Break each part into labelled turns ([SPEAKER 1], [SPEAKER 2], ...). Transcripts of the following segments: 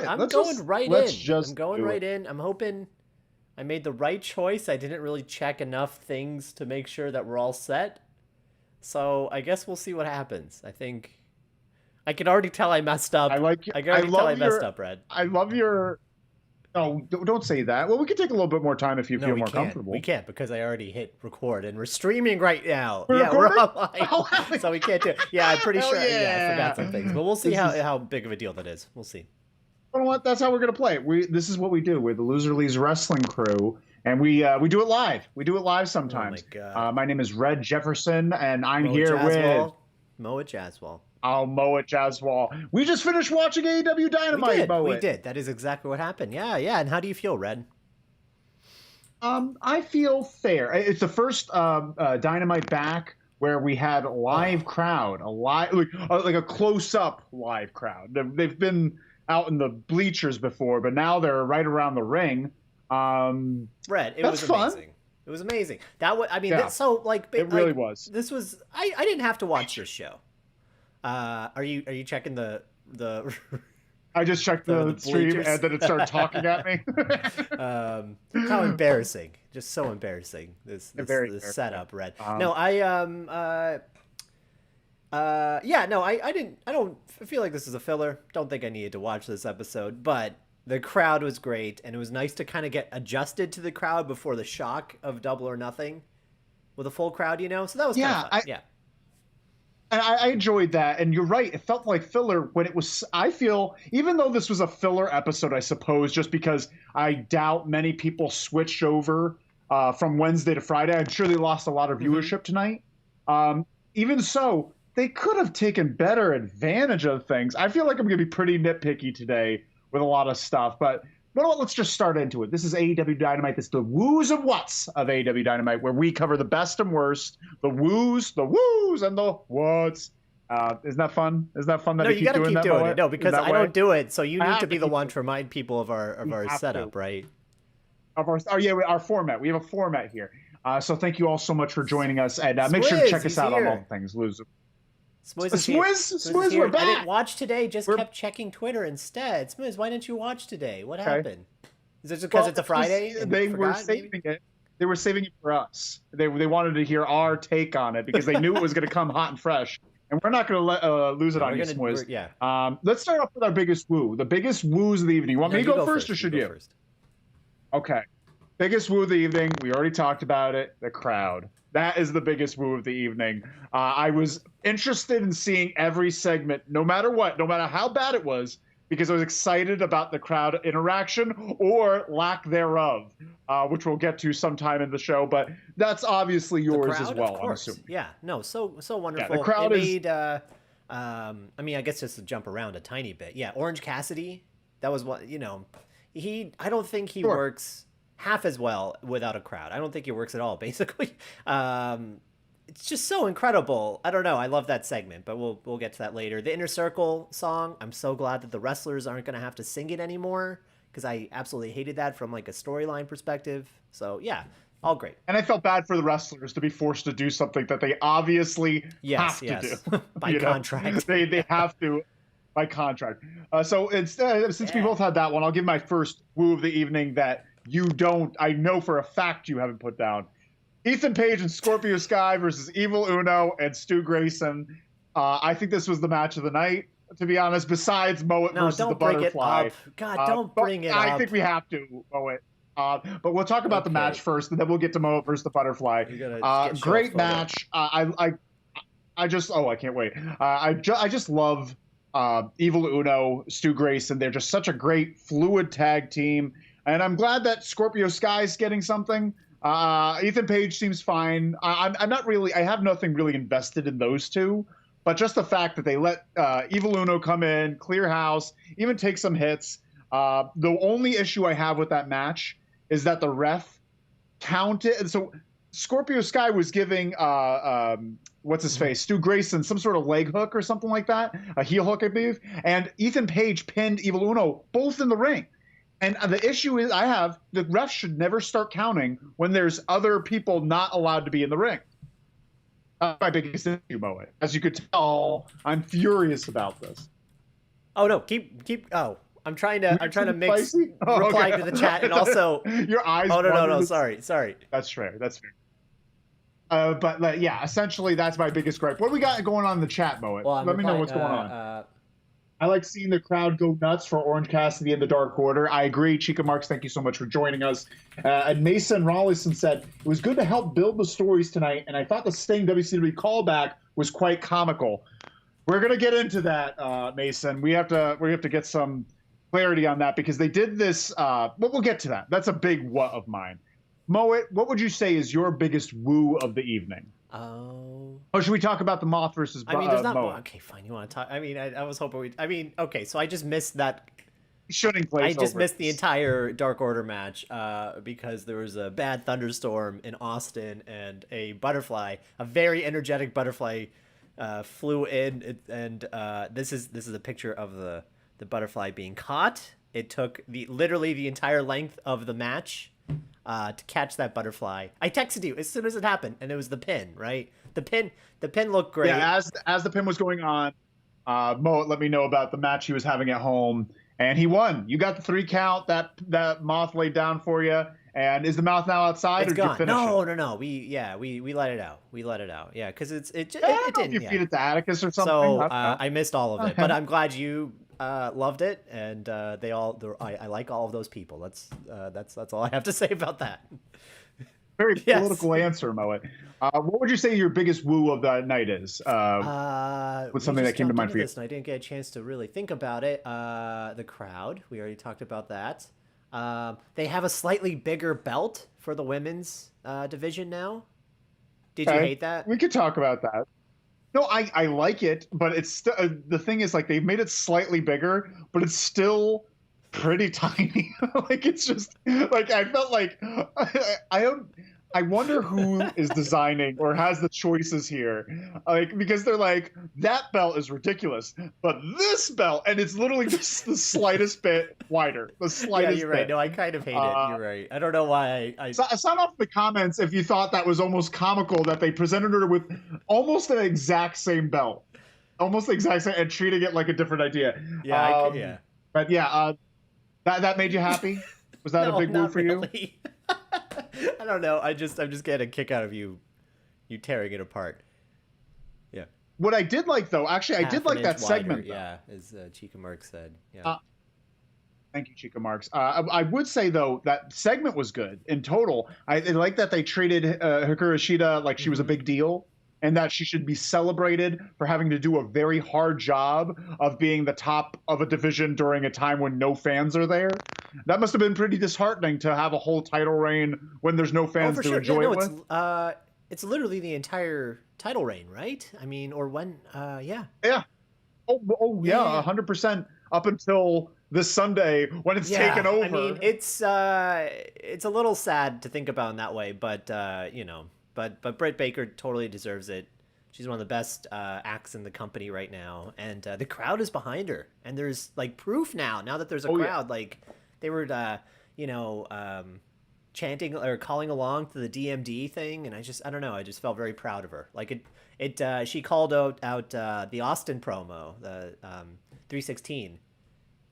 [SPEAKER 1] I'm going right in. I'm hoping I made the right choice. I didn't really check enough things to make sure that we're all set. So I guess we'll see what happens. I think I can already tell I messed up. I can already tell I messed up, Red.
[SPEAKER 2] I love your... No, don't say that. Well, we could take a little bit more time if you feel more comfortable.
[SPEAKER 1] We can't because I already hit record and we're streaming right now.
[SPEAKER 2] We're
[SPEAKER 1] online, so we can't do it. Yeah, I'm pretty sure. Yeah, I forgot some things, but we'll see how big of a deal that is. We'll see.
[SPEAKER 2] You know what? That's how we're gonna play it. This is what we do. We're the Loser Leagues Wrestling Crew, and we do it live. We do it live sometimes.
[SPEAKER 1] Oh my God.
[SPEAKER 2] My name is Red Jefferson, and I'm here with
[SPEAKER 1] Moa Jaswal.
[SPEAKER 2] Oh, Moa Jaswal. We just finished watching AEW Dynamite, Moa.
[SPEAKER 1] We did. That is exactly what happened. Yeah. And how do you feel, Red?
[SPEAKER 2] I feel fair. It's the first Dynamite back where we had a live crowd, like a close-up live crowd. They've been out in the bleachers before, but now they're right around the ring.
[SPEAKER 1] Red, it was amazing. It was amazing.
[SPEAKER 2] It really was.
[SPEAKER 1] This was. I didn't have to watch this show. Are you checking the
[SPEAKER 2] I just checked the stream bleachers. And then it started talking at me.
[SPEAKER 1] How embarrassing. Just so embarrassing. This setup, Red. I don't feel like this is a filler. Don't think I needed to watch this episode, but the crowd was great and it was nice to kind of get adjusted to the crowd before the shock of Double or Nothing with a full crowd, so that was kind of fun.
[SPEAKER 2] And I enjoyed that, and you're right. It felt like filler when it was. I feel, even though this was a filler episode, I suppose, just because I doubt many people switched over from Wednesday to Friday. I'm sure they lost a lot of viewership tonight. Even so, they could have taken better advantage of things. I feel like I'm going to be pretty nitpicky today with a lot of stuff, but you know what? Let's just start into it. This is AEW Dynamite. This is the woos and whats of AEW Dynamite, where we cover the best and worst, the woos, and the whats. Isn't that fun? Isn't that fun that
[SPEAKER 1] you gotta keep doing it? No, because I don't do it, so you need to be the one to remind people of our setup, right?
[SPEAKER 2] Our format. We have a format here. So thank you all so much for joining us, and make sure to check us out on all the things. Swizz, we're back.
[SPEAKER 1] I didn't watch today. Kept checking Twitter instead. Swizz, why didn't you watch today? What happened? Is it because it's a Friday?
[SPEAKER 2] They were saving it. They were saving it for us. They wanted to hear our take on it because they knew it was going to come hot and fresh. And we're not going to lose it on you, Swizz.
[SPEAKER 1] Yeah.
[SPEAKER 2] Let's start off with our biggest woo. The biggest woos of the evening. You want me to go first or should you?
[SPEAKER 1] First.
[SPEAKER 2] Okay. Biggest woo of the evening. We already talked about it. The crowd. That is the biggest woo of the evening. I was interested in seeing every segment, no matter what, no matter how bad it was, because I was excited about the crowd interaction or lack thereof, which we'll get to sometime in the show. But that's obviously yours as well, I'm assuming.
[SPEAKER 1] Yeah, no, so wonderful.
[SPEAKER 2] Yeah, the crowd
[SPEAKER 1] I guess just to jump around a tiny bit. Yeah, Orange Cassidy, that was what, I don't think he works half as well without a crowd. I don't think it works at all, basically. It's just so incredible. I don't know. I love that segment, but we'll get to that later. The Inner Circle song, I'm so glad that the wrestlers aren't going to have to sing it anymore because I absolutely hated that from like a storyline perspective. So yeah, all great.
[SPEAKER 2] And I felt bad for the wrestlers to be forced to do something that they obviously have to do.
[SPEAKER 1] By contract.
[SPEAKER 2] They have to by contract. So since we both had that one, I'll give my first woo of the evening that I know for a fact you haven't put down. Ethan Page and Scorpio Sky versus Evil Uno and Stu Grayson. I think this was the match of the night, to be honest, besides Moet versus the Butterfly.
[SPEAKER 1] Don't bring it up.
[SPEAKER 2] I think we have to, Moet. But we'll talk about the match first, and then we'll get to Moet versus the Butterfly. Great match. I can't wait. I just love Evil Uno, Stu Grayson. They're just such a great, fluid tag team. And I'm glad that Scorpio Sky's getting something. Ethan Page seems fine. I'm not really. I have nothing really invested in those two, but just the fact that they let Evil Uno come in, clear house, even take some hits. The only issue I have with that match is that the ref counted. So Scorpio Sky was giving what's his face, Stu Grayson, some sort of leg hook or something like that, a heel hook, I believe. And Ethan Page pinned Evil Uno both in the ring. And the issue is the refs should never start counting when there's other people not allowed to be in the ring. That's my biggest issue, Moet. As you could tell, I'm furious about this.
[SPEAKER 1] Oh, no, keep. Oh, I'm trying to mix replying to the chat and also
[SPEAKER 2] your eyes.
[SPEAKER 1] Oh no. Sorry.
[SPEAKER 2] That's fair. But yeah, essentially that's my biggest gripe. What do we got going on in the chat, Moet?
[SPEAKER 1] Well,
[SPEAKER 2] Let me know what's going on. I like seeing the crowd go nuts for Orange Cassidy in the Dark Order. I agree. Chica Marks, thank you so much for joining us. And Mason Rawlinson said, it was good to help build the stories tonight, and I thought the Sting WCW callback was quite comical. We're going to get into that, Mason. We have to get some clarity on that because they did this. But we'll get to that. That's a big what of mine. Moet, what would you say is your biggest woo of the evening? Oh, should we talk about the Moth versus
[SPEAKER 1] there's not Moe? Okay, fine. You want to talk? I was hoping okay, so I just missed that.
[SPEAKER 2] Shooting place.
[SPEAKER 1] I just missed the entire Dark Order match because there was a bad thunderstorm in Austin and a very energetic butterfly, flew in, and this is a picture of the butterfly being caught. It took literally the entire length of the match to catch that butterfly. I texted you as soon as it happened, and it was the pin, right? The pin looked great.
[SPEAKER 2] Yeah, as the pin was going on, Mo let me know about the match he was having at home, and he won. You got the 3 count. That Moth laid down for you. And is the Mouth now outside?
[SPEAKER 1] It's
[SPEAKER 2] or
[SPEAKER 1] gone.
[SPEAKER 2] Did you finish
[SPEAKER 1] it? No. We let it out. Yeah, because it didn't.
[SPEAKER 2] You feed it to Atticus or something.
[SPEAKER 1] So I missed all of it, but I'm glad you loved it, and I like all of those people. That's all I have to say about that.
[SPEAKER 2] Very political answer, Moet. What would you say your biggest woo of the night is? With something that came to mind for you.
[SPEAKER 1] And I didn't get a chance to really think about it. The crowd. We already talked about that. They have a slightly bigger belt for the women's division now. Did you hate that?
[SPEAKER 2] We could talk about that. No, I like it, but it's still the thing is like they've made it slightly bigger, but it's still pretty tiny. Like it's just like I felt like I wonder who is designing or has the choices here, like because they're like that belt is ridiculous, but this belt and it's literally just the slightest bit wider. The slightest.
[SPEAKER 1] Yeah, you're right.
[SPEAKER 2] bit.
[SPEAKER 1] No, I kind of hate it. You're right. I don't know why.
[SPEAKER 2] Sound off in the comments if you thought that was almost comical that they presented her with almost an exact same belt, almost the exact same, and treating it like a different idea.
[SPEAKER 1] Yeah, yeah.
[SPEAKER 2] But yeah, that made you happy? Was that a big woo for you?
[SPEAKER 1] I don't know. I'm just getting a kick out of you tearing it apart. Yeah.
[SPEAKER 2] What I did like though, actually, I did like that segment.
[SPEAKER 1] Yeah, as Chica Marks said. Yeah.
[SPEAKER 2] Thank you, Chica Marks. I would say though that segment was good in total. I like that they treated Hikaru Shida like she was a big deal, and that she should be celebrated for having to do a very hard job of being the top of a division during a time when no fans are there. That must have been pretty disheartening to have a whole title reign when there's no fans to enjoy it with.
[SPEAKER 1] It's literally the entire title reign, right? I mean, or when, yeah.
[SPEAKER 2] Yeah. Oh yeah, 100% up until this Sunday when it's taken over.
[SPEAKER 1] I mean, it's a little sad to think about in that way, but But Britt Baker totally deserves it. She's one of the best acts in the company right now, and the crowd is behind her. And there's like proof now that there's a crowd. Yeah. Like they were, chanting or calling along to the DMD thing, and I don't know. I just felt very proud of her. Like she called out the Austin promo, the 316,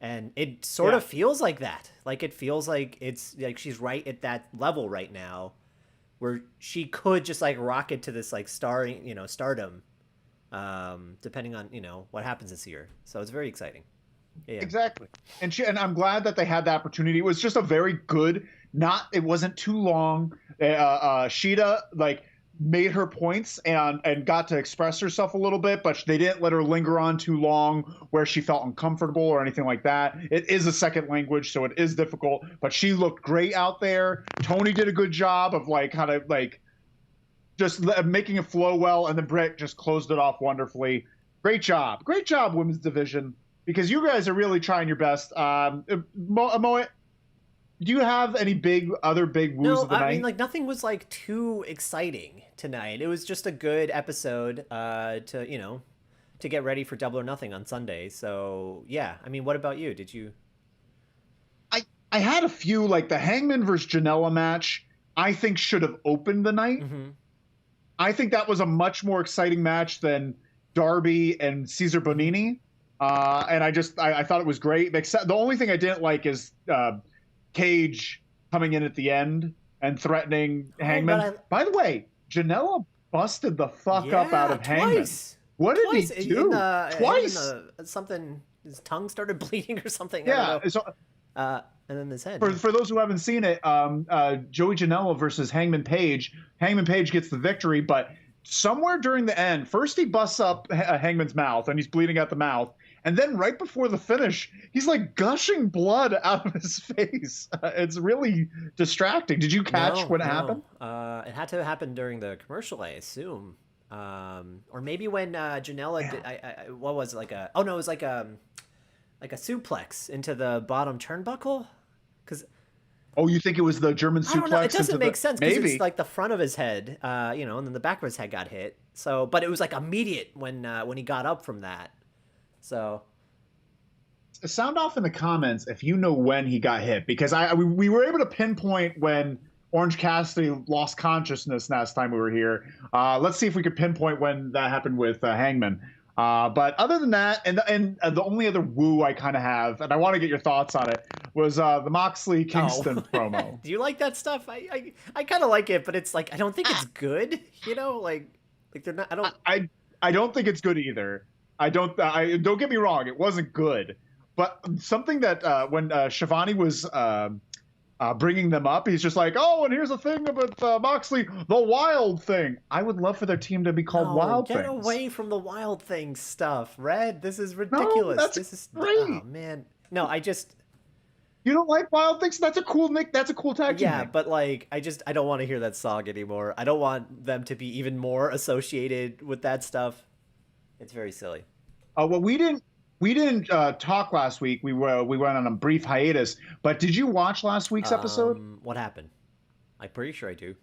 [SPEAKER 1] and it sort of feels like that. Like it feels like it's like she's right at that level right now, where she could just like rocket to this like stardom, depending on what happens this year. So it's very exciting. Yeah.
[SPEAKER 2] Exactly, and I'm glad that they had the opportunity. It was just a very good. It wasn't too long. Shida like made her points and got to express herself a little bit, but they didn't let her linger on too long where she felt uncomfortable or anything like that. It is a second language, so it is difficult, but she looked great out there. Tony did a good job of like kind of like just making it flow well, and then Britt just closed it off wonderfully. Great job, women's division, because you guys are really trying your best. Moet, do you have any other big woos of the night?
[SPEAKER 1] No, I mean, like nothing was like too exciting tonight. It was just a good episode to get ready for Double or Nothing on Sunday. So yeah, I mean, what about you? Did you?
[SPEAKER 2] I had a few, like the Hangman versus Janela match. I think should have opened the night. Mm-hmm. I think that was a much more exciting match than Darby and Cesar Bonini. And I thought it was great. Except the only thing I didn't like is Cage coming in at the end and threatening Hangman. By the way, Janela busted the fuck up out of Hangman. What did he do? Twice.
[SPEAKER 1] Something. His tongue started bleeding or something.
[SPEAKER 2] Yeah.
[SPEAKER 1] I don't know. And then his head.
[SPEAKER 2] For those who haven't seen it, Joey Janela versus Hangman Page. Hangman Page gets the victory, but somewhere during the end, first he busts up Hangman's mouth and he's bleeding out the mouth. And then right before the finish, he's like gushing blood out of his face. It's really distracting. Did you catch when it happened?
[SPEAKER 1] It had to happen during the commercial, I assume. Or maybe when Janela did, what was it, like a? Oh no, it was like a suplex into the bottom turnbuckle. Because
[SPEAKER 2] you think it was the German suplex? I don't know.
[SPEAKER 1] It doesn't make sense because it's like the front of his head, and then the back of his head got hit. So, but it was like immediate when he got up from that. So,
[SPEAKER 2] sound off in the comments if you know when he got hit, because we were able to pinpoint when Orange Cassidy lost consciousness last time we were here. Let's see if we could pinpoint when that happened with Hangman. But other than that, and the only other woo I kind of have, and I want to get your thoughts on it, was the Moxley Kingston promo.
[SPEAKER 1] Do you like that stuff? I kind of like it, but it's like I don't think it's good. Like they're not.
[SPEAKER 2] I don't think it's good either. Don't get me wrong, it wasn't good, but something that when Shivani was bringing them up, he's just like, and here's a thing about Moxley, the Wild Thing. I would love for their team to be called Wild Things.
[SPEAKER 1] Get away from the Wild Thing stuff, Red. This is ridiculous.
[SPEAKER 2] No, this is great.
[SPEAKER 1] Oh man, no,
[SPEAKER 2] You don't like Wild Things? That's a cool nick. That's a cool tag team.
[SPEAKER 1] Yeah, but like, I don't want to hear that song anymore. I don't want them to be even more associated with that stuff. It's very silly.
[SPEAKER 2] Well, we didn't talk last week. We went on a brief hiatus. But did you watch last week's episode?
[SPEAKER 1] What happened? I'm pretty sure I do.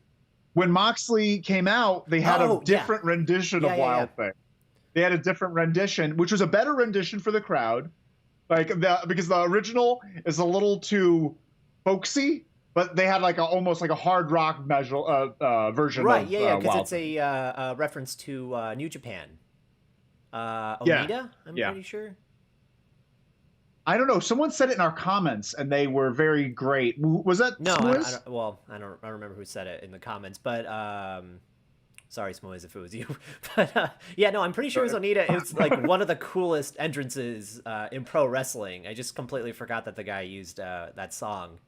[SPEAKER 2] When Moxley came out, they had a different rendition of Wild Thing. They had a different rendition, which was a better rendition for the crowd. Because the original is a little too folksy, but they had almost like a hard rock version.
[SPEAKER 1] Right? Because it's a reference to New Japan. Onita, I'm pretty sure.
[SPEAKER 2] I don't know. Someone said it in our comments, and they were very great. Was that Smoiz?
[SPEAKER 1] I don't remember who said it in the comments, but sorry, Smoiz, if it was you. But I'm pretty sure it was Onita. It's like one of the coolest entrances in pro wrestling. I just completely forgot that the guy used that song.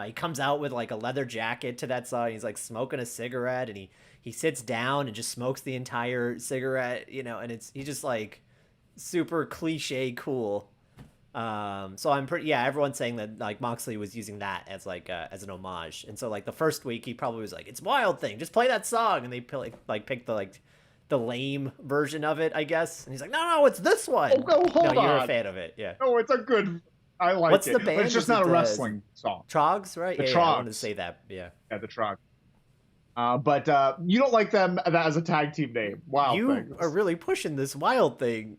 [SPEAKER 1] He comes out with like a leather jacket to that song. He's like smoking a cigarette, and he sits down and just smokes the entire cigarette, and he's just like super cliche cool. So I'm pretty, everyone's saying that like Moxley was using that as like as an homage. And so like the first week he probably was like, it's Wild Thing, just play that song. And they picked the lame version of it, I guess. And he's like, no, it's this one.
[SPEAKER 2] Hold on.
[SPEAKER 1] You're a fan of it. Yeah.
[SPEAKER 2] No, it's a good, I like
[SPEAKER 1] What's
[SPEAKER 2] it.
[SPEAKER 1] The band?
[SPEAKER 2] But it's just not a wrestling song.
[SPEAKER 1] Trogs, right?
[SPEAKER 2] The Trogs.
[SPEAKER 1] I wanted to say that. Yeah.
[SPEAKER 2] Yeah, the Trogs. But you don't like them as a tag team name. Wild Things.
[SPEAKER 1] You are really pushing this Wild Thing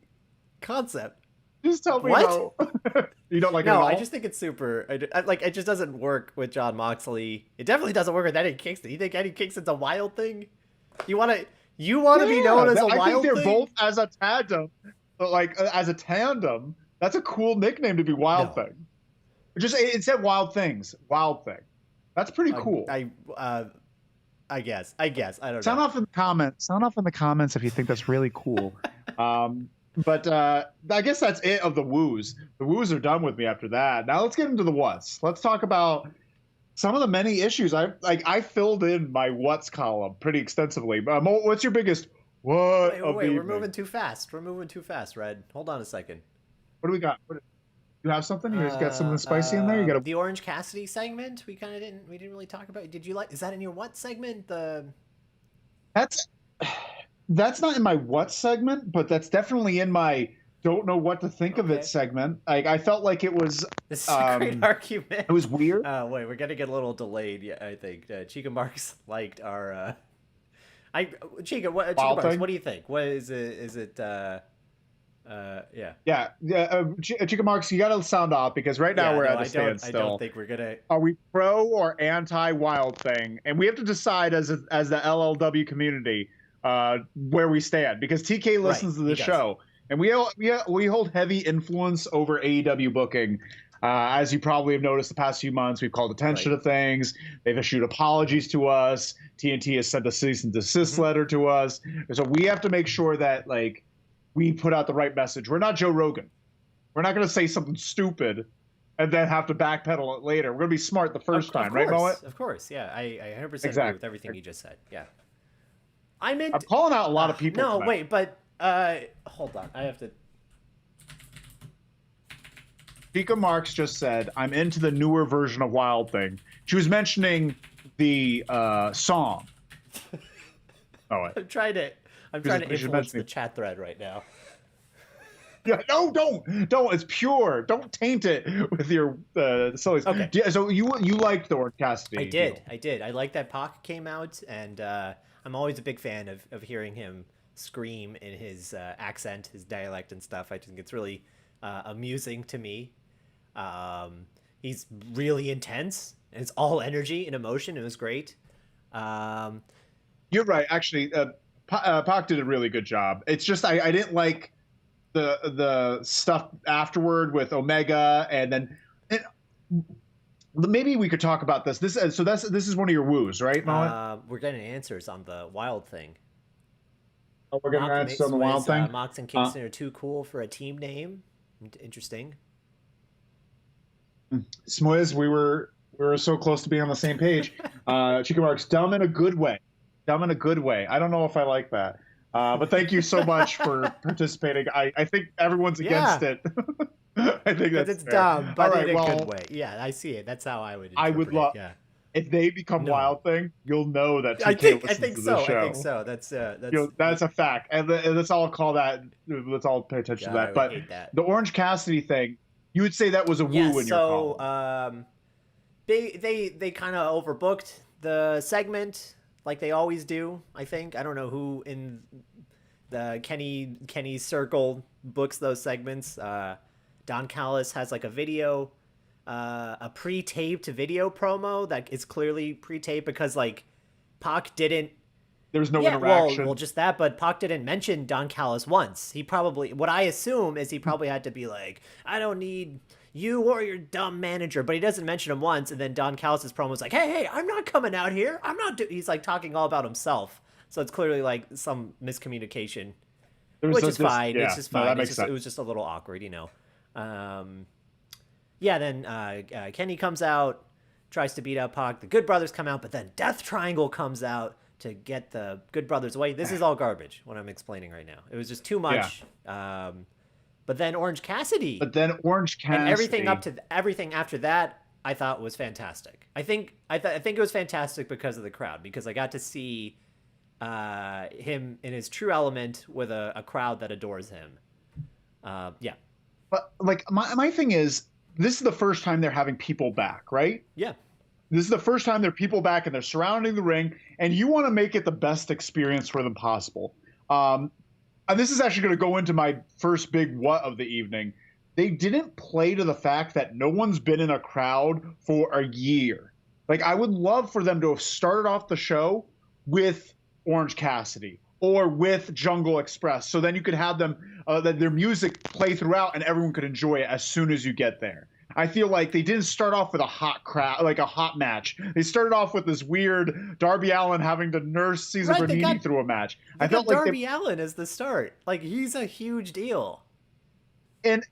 [SPEAKER 1] concept.
[SPEAKER 2] Just tell me
[SPEAKER 1] what?
[SPEAKER 2] No. You don't like it at
[SPEAKER 1] No,
[SPEAKER 2] all?
[SPEAKER 1] I just think it's super. It just doesn't work with John Moxley. It definitely doesn't work with Eddie Kingston. You think Eddie Kingston's a Wild Thing? You want to be known as a Wild Thing?
[SPEAKER 2] I think they're both as a tandem. But as a tandem, that's a cool nickname to be Wild Thing. It said Wild Things. Wild Thing. That's pretty cool.
[SPEAKER 1] I guess. I don't know.
[SPEAKER 2] Sound off in the comments if you think that's really cool. But I guess that's it of the woos. The woos are done with me after that. Now let's get into the what's. Let's talk about some of the many issues. I filled in my what's column pretty extensively. What's your biggest what?
[SPEAKER 1] Wait, we're moving too fast. Red. Hold on a second.
[SPEAKER 2] What do we got? You have something? You guys got something spicy in there? You got
[SPEAKER 1] the Orange Cassidy segment. We didn't really talk about. Did you like? Is that in your what segment?
[SPEAKER 2] That's not in my what segment, but that's definitely in my don't know what to think of it segment. I felt like it was.
[SPEAKER 1] This is a great argument.
[SPEAKER 2] It was weird.
[SPEAKER 1] Wait, we're gonna get a little delayed. Yeah, I think Chica Marks liked our. Chica Marks, what do you think? What is it? Is it?
[SPEAKER 2] Yeah. Chica Marks, you got to sound off because right now we're at a standstill.
[SPEAKER 1] I don't think we're gonna.
[SPEAKER 2] Are we pro or anti Wild Thing? And we have to decide as the LLW community where we stand because TK listens to the show. And we hold heavy influence over AEW booking. As you probably have noticed the past few months, we've called attention to things. They've issued apologies to us. TNT has sent a cease and desist letter to us. So we have to make sure that like we put out the right message. We're not Joe Rogan. We're not going to say something stupid and then have to backpedal it later. We're going to be smart the first time, right, Moet?
[SPEAKER 1] Of course, yeah. I 100% agree with everything you just said. Yeah. I'm
[SPEAKER 2] calling out a lot of people.
[SPEAKER 1] No, wait, but hold on. I have to.
[SPEAKER 2] Chica Marks just said, I'm into the newer version of Wild Thing. She was mentioning the song.
[SPEAKER 1] I'm trying to influence the chat thread right now.
[SPEAKER 2] Yeah, no, don't. It's pure. Don't taint it with your sillies.
[SPEAKER 1] Okay.
[SPEAKER 2] Yeah, so you liked the Orange Cassidy?
[SPEAKER 1] I did. I like that Pac came out, and I'm always a big fan of hearing him scream in his accent, his dialect and stuff. I think it's really amusing to me. He's really intense, and it's all energy and emotion. It was great.
[SPEAKER 2] You're right. Actually, Pac did a really good job. It's just I didn't like the stuff afterward with Omega, and then maybe we could talk about this. This is one of your woos, right, Mullet?
[SPEAKER 1] We're getting answers on the Wild Thing.
[SPEAKER 2] Oh, we're getting answers on the Wild Thing.
[SPEAKER 1] Mox and Kingston are too cool for a team name. Interesting.
[SPEAKER 2] Smoiz, we were so close to being on the same page. Chica Marks, dumb in a good way. Dumb in a good way. I don't know if I like that. But thank you so much for participating. I think everyone's against it. I think that's
[SPEAKER 1] it's
[SPEAKER 2] fair.
[SPEAKER 1] dumb, but in a good way. Yeah, I see it. That's how I would.
[SPEAKER 2] I would love.
[SPEAKER 1] Yeah.
[SPEAKER 2] If they become Wild Thing, you'll know that.
[SPEAKER 1] I think so. I think so. That's
[SPEAKER 2] a fact, and let's all call that. Let's all pay attention to that. But the Orange Cassidy thing, you would say that was a woo in your column.
[SPEAKER 1] They kind of overbooked the segment, like they always do. I think I don't know who in the Kenny circle books those segments. Don Callis has like a video. A pre-taped video promo that is clearly pre-taped because like Pac didn't.
[SPEAKER 2] There was no interaction.
[SPEAKER 1] Well, just that, but Pac didn't mention Don Callis once. What I assume is he probably had to be like, I don't need you or your dumb manager, but he doesn't mention him once. And then Don Callis's promo was like, hey, I'm not coming out here. I'm not. He's like talking all about himself. So it's clearly like some miscommunication, which is fine.
[SPEAKER 2] Yeah,
[SPEAKER 1] it's just fine.
[SPEAKER 2] Makes sense.
[SPEAKER 1] It was just a little awkward, you know. Yeah, then Kenny comes out, tries to beat up Pac. The Good Brothers come out, but then Death Triangle comes out to get the Good Brothers away. This is all garbage, what I'm explaining right now. It was just too much. Yeah. But then Orange Cassidy. And everything after that, I thought was fantastic. I think it was fantastic because of the crowd, because I got to see him in his true element with a crowd that adores him. Yeah.
[SPEAKER 2] But like my thing is, this is the first time they're having people back, right?
[SPEAKER 1] Yeah.
[SPEAKER 2] This is the first time there are people back and they're surrounding the ring, and you want to make it the best experience for them possible. And this is actually going to go into my first big what of the evening. They didn't play to the fact that no one's been in a crowd for a year. Like, I would love for them to have started off the show with Orange Cassidy or with Jungle Express. So then you could have them, their music play throughout and everyone could enjoy it as soon as you get there. I feel like they didn't start off with a hot crowd, like a hot match. They started off with this weird Darby Allin having to nurse Cesar Bernini through a match.
[SPEAKER 1] I felt like Darby Allin as the start. Like, he's a huge deal.
[SPEAKER 2] And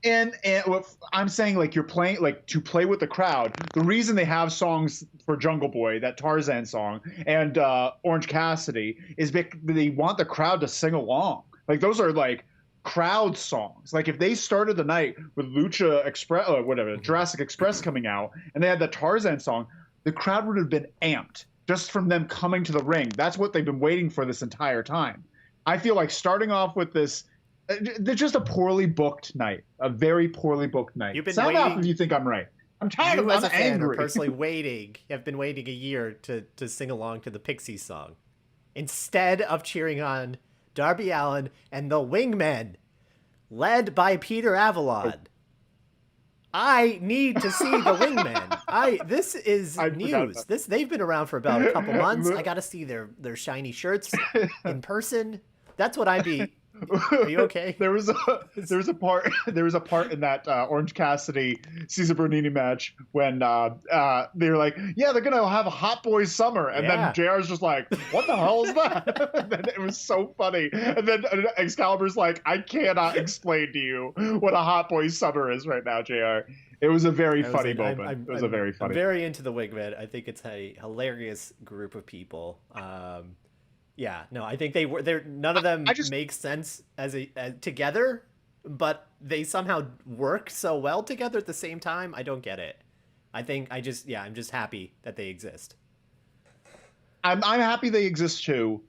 [SPEAKER 2] what I'm saying, like, you're playing, like, to play with the crowd. The reason they have songs for Jungle Boy, that Tarzan song, and Orange Cassidy is because they want the crowd to sing along. Like, those are like crowd songs. Like, if they started the night with Lucha Express or whatever, Jurassic Express coming out, and they had the Tarzan song, the crowd would have been amped just from them coming to the ring. That's what they've been waiting for this entire time. I feel like starting off with this. They're just a poorly booked night, a very poorly booked night.
[SPEAKER 1] You've been
[SPEAKER 2] Sound off if you think I'm right. I'm tired of
[SPEAKER 1] as a fan
[SPEAKER 2] angry.
[SPEAKER 1] Are personally waiting. Have been waiting a year to sing along to the Pixies song, instead of cheering on Darby Allin and the Wingmen, led by Peter Avalon. I need to see the Wingmen. This is news. They've been around for about a couple months. I got to see their shiny shirts in person. That's what I'd be Are you okay?
[SPEAKER 2] There was a part in that Orange Cassidy Cesar Bernini match when they were like, yeah, they're gonna have a Hot Boys Summer, and then JR's just like, what the hell is that? And then it was so funny, and then Excalibur's like, I cannot explain to you what a Hot Boys Summer is right now, JR. It was a very funny moment. It was a very funny.
[SPEAKER 1] I'm very into the Wingmen. I think it's a hilarious group of people. Yeah, no, I think none of them make sense as together, but they somehow work so well together at the same time. I don't get it. I'm just happy that they exist.
[SPEAKER 2] I'm happy they exist too,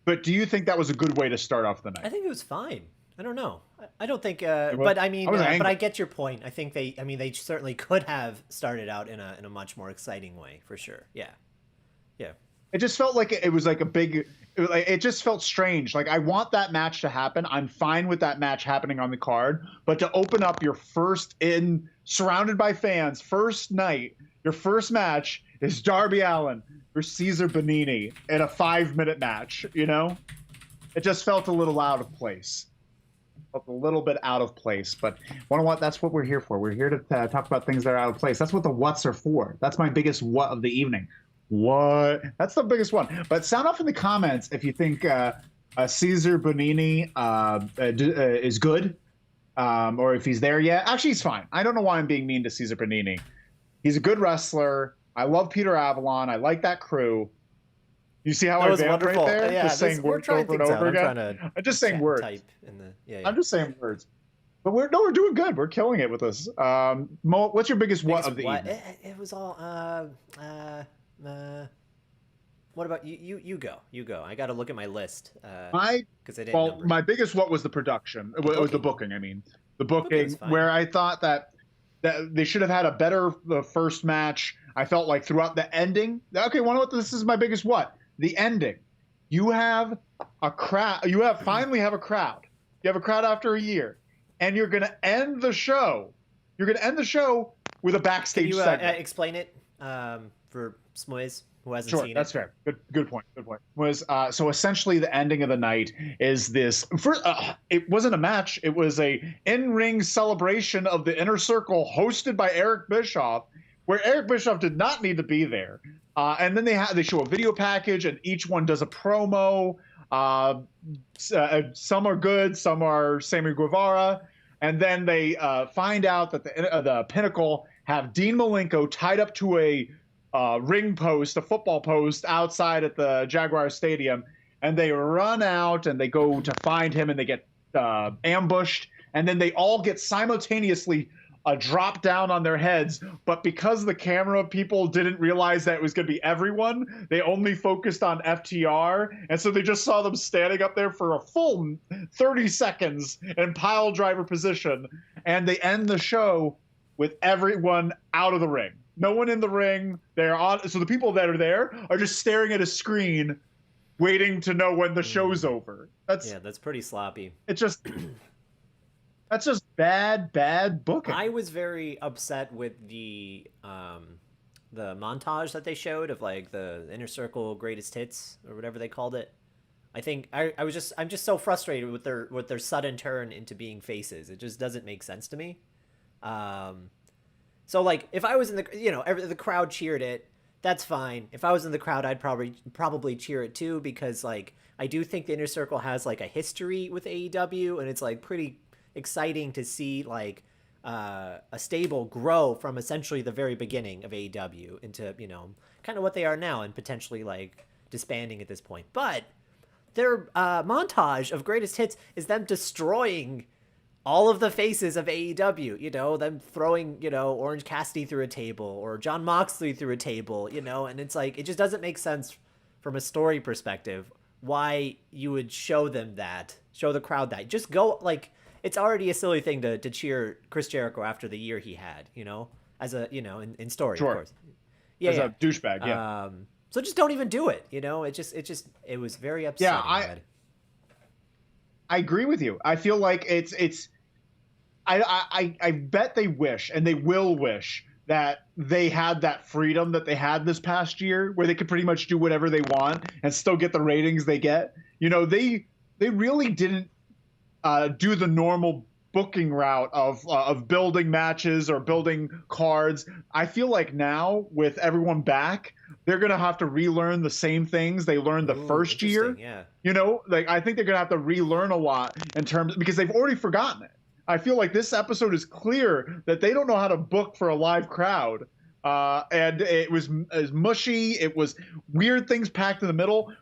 [SPEAKER 2] but do you think that was a good way to start off the night?
[SPEAKER 1] I think it was fine. I don't know. I don't think, but I mean, but I get your point. I think they certainly could have started out in a much more exciting way, for sure. Yeah. Yeah.
[SPEAKER 2] It just felt like it was like it just felt strange. Like, I want that match to happen. I'm fine with that match happening on the card, but to open up your surrounded by fans, first night, your first match is Darby Allin versus Cesar Bonini in a 5-minute match, It just felt a little out of place. A little bit out of place, but that's what we're here for. We're here to talk about things that are out of place. That's what the whats are for. That's my biggest what of the evening. What? That's the biggest one. But sound off in the comments if you think Cesar Bonini is good, or if he's there yet. Actually, he's fine. I don't know why I'm being mean to Cesar Bonini. He's a good wrestler. I love Peter Avalon. I like that crew. You see how I vamped right there?
[SPEAKER 1] Yeah,
[SPEAKER 2] just saying words over and over again. I'm just saying words. I'm just saying words. But we're doing good. We're killing it with this. Mo, what's your biggest what of the evening?
[SPEAKER 1] It was all what about you? You go. I got to look at my list. My
[SPEAKER 2] biggest what was the production. It was the booking. I mean, the booking where I thought that they should have had a better first match. I felt like throughout the ending. Okay, this is my biggest what. The ending. You have a crowd. Finally have a crowd. You have a crowd after a year, and you're going to end the show. You're going to end the show with a backstage segment.
[SPEAKER 1] Explain it for Smoys, who hasn't seen it.
[SPEAKER 2] Sure, that's fair. Good point. So essentially, the ending of the night is this. It wasn't a match. It was a in-ring celebration of the Inner Circle, hosted by Eric Bischoff, where Eric Bischoff did not need to be there. And then they show a video package, and each one does a promo. Some are good, some are Sammy Guevara. And then they find out that the Pinnacle have Dean Malenko tied up to a ring post, a football post outside at the Jaguar Stadium. And they run out and they go to find him, and they get ambushed. And then they all get simultaneously drop down on their heads, but because the camera people didn't realize that it was going to be everyone, they only focused on FTR, and so they just saw them standing up there for a full 30 seconds in pile driver position, and they end the show with everyone out of the ring. No one in the ring. So the people that are there are just staring at a screen, waiting to know when the show's over.
[SPEAKER 1] That's pretty sloppy.
[SPEAKER 2] It's just. That's just bad booking.
[SPEAKER 1] I was very upset with the montage that they showed of like the Inner Circle greatest hits or whatever they called it. I think I'm just so frustrated with their sudden turn into being faces. It just doesn't make sense to me. So like if I was in the crowd cheered it, that's fine. If I was in the crowd, I'd probably cheer it too, because like I do think the Inner Circle has like a history with AEW, and it's like pretty exciting to see like a stable grow from essentially the very beginning of AEW into kind of what they are now, and potentially like disbanding at this point. But their montage of greatest hits is them destroying all of the faces of AEW, them throwing Orange Cassidy through a table, or Jon Moxley through a table, and it's like it just doesn't make sense from a story perspective why you would show the crowd that. Just go like, it's already a silly thing to cheer Chris Jericho after the year he had, as a, in story,
[SPEAKER 2] sure.
[SPEAKER 1] Of course.
[SPEAKER 2] Yeah. As a douchebag, yeah.
[SPEAKER 1] So just don't even do it, it was very upsetting.
[SPEAKER 2] Yeah, I agree with you. I feel like I bet they wish, and they will wish, that they had that freedom that they had this past year, where they could pretty much do whatever they want and still get the ratings they get. They really didn't do the normal booking route of building matches or building cards. I feel like now with everyone back, they're gonna have to relearn the same things they learned the first year.
[SPEAKER 1] Yeah.
[SPEAKER 2] You know, like I think they're gonna have to relearn a lot in terms because they've already forgotten it. I feel like this episode is clear that they don't know how to book for a live crowd. And it was mushy. It was weird things packed in the middle.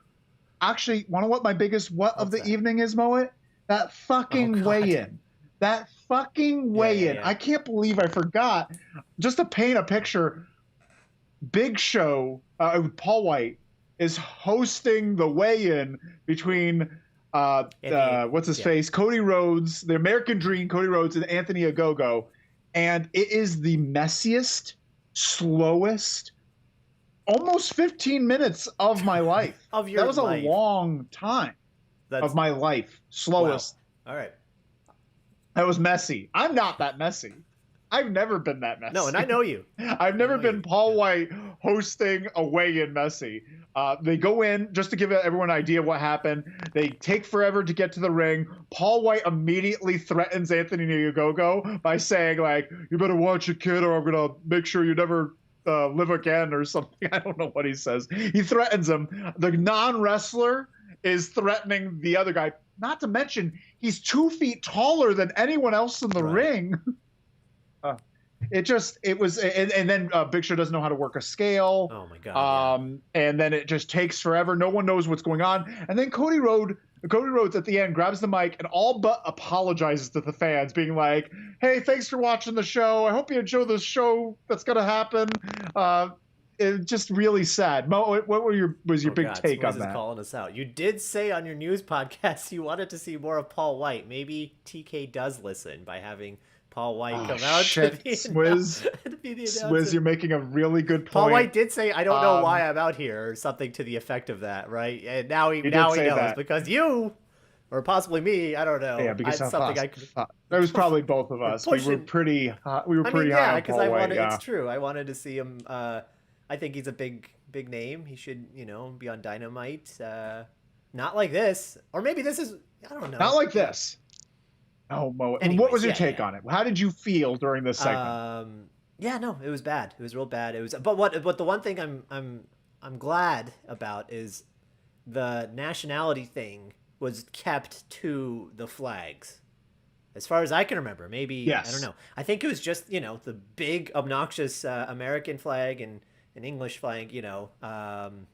[SPEAKER 2] Actually, want to know what my biggest of the evening is, Moet? That fucking weigh-in. That fucking weigh-in. I can't believe I forgot. Just to paint a picture, Big Show, Paul White, is hosting the weigh-in between what's his face? Cody Rhodes, the American Dream, Cody Rhodes, and Anthony Ogogo. And it is the messiest, slowest, almost 15 minutes of my life.
[SPEAKER 1] Of your life.
[SPEAKER 2] That was a long time of my life. Slowest.
[SPEAKER 1] Wow. All right.
[SPEAKER 2] That was messy. I'm not that messy. I've never been that messy.
[SPEAKER 1] No, and I know you.
[SPEAKER 2] I've never been Paul White hosting a weigh-in messy. They go in, just to give everyone an idea of what happened. They take forever to get to the ring. Paul White immediately threatens Anthony Ogogo by saying, like, you better watch it, kid, or I'm going to make sure you never live again or something. I don't know what he says. He threatens him. The non-wrestler is threatening the other guy. Not to mention, he's 2 feet taller than anyone else in the ring. It was, and then Big Show doesn't know how to work a scale.
[SPEAKER 1] Oh my God.
[SPEAKER 2] And then it just takes forever. No one knows what's going on. And then Cody Rhodes at the end grabs the mic and all but apologizes to the fans, being like, "Hey, thanks for watching the show. I hope you enjoy the show that's going to happen." It's just really sad. Mo, what was your big take on that?
[SPEAKER 1] Calling us out. You did say on your news podcast you wanted to see more of Paul White. Maybe TK does listen by having Paul White come out.
[SPEAKER 2] Shit, Swizz, you're making a really good point.
[SPEAKER 1] Paul White did say, "I don't know why I'm out here," or something to the effect of that, right? And now he knows that. Because you, or possibly me, I don't know.
[SPEAKER 2] Yeah, because it was probably both of us. We were pretty high.
[SPEAKER 1] Yeah, because I wanted. It's true. I wanted to see him. I think he's a big name. He should, be on Dynamite. Not like this, or maybe this is. I don't know.
[SPEAKER 2] Not like this. Oh, Mo. Anyways, what was your take on it? How did you feel during this segment?
[SPEAKER 1] Yeah, no, it was bad. It was real bad. It was, but the one thing I'm glad about is the nationality thing was kept to the flags. As far as I can remember, maybe, yes. I don't know. I think it was just, the big obnoxious American flag and an English flag, and